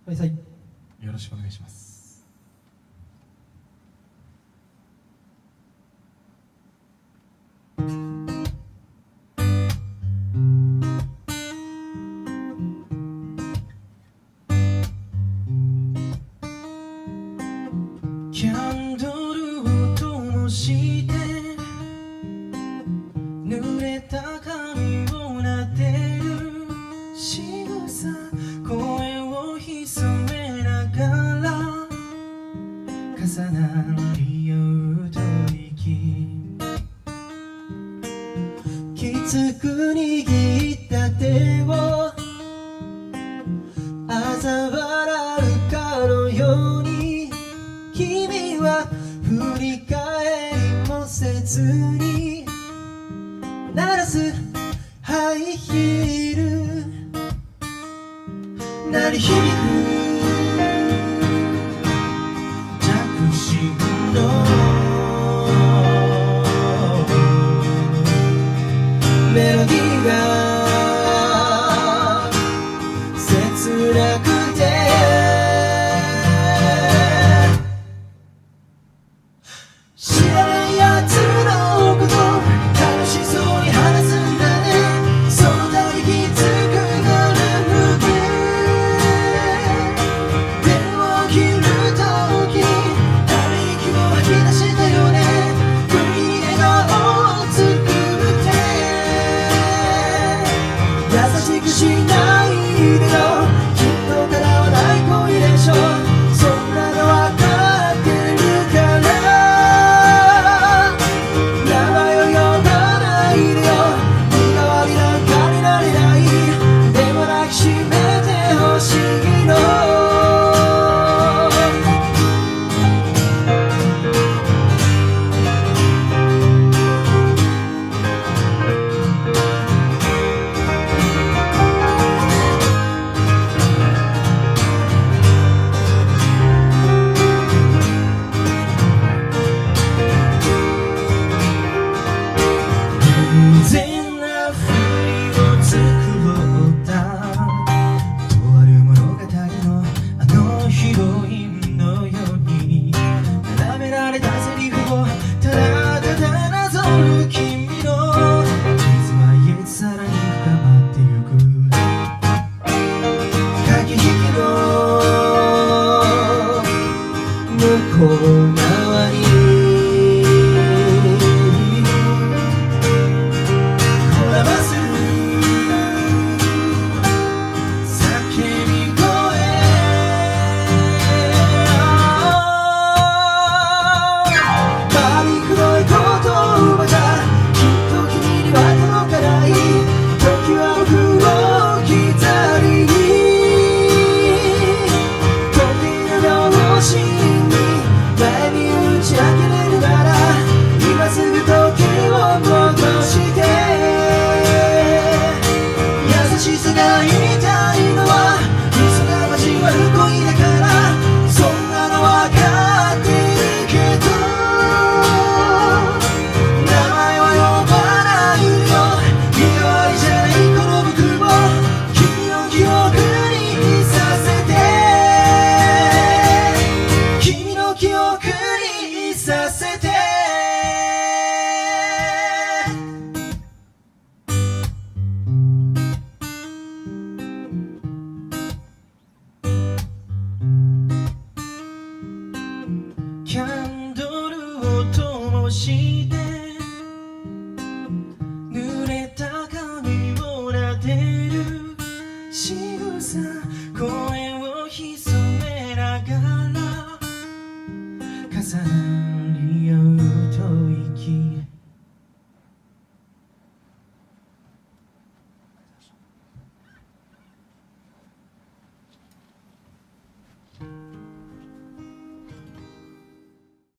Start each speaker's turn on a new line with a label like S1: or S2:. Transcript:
S1: はい、
S2: よろしくお願いします。キャンドルを灯して濡れた髪を撫でる仕草、声を潜めながら重なり合う吐息、きつく握った手を嘲笑うかのように君は振り返りもせずに鳴らすハイヒール鳴り響く着信のメロディーが切なくて知らないやつのこと楽しそうに話すんだね、そのたび気づくが眠気、電話を切るときため息を吐き出したよね、不意に笑顔を作って優しくしないでよ、きっと叶わない恋でしょ、そんなの分かってるからキャンドルを灯して濡れた髪を撫でる仕草、声を潜めながら重な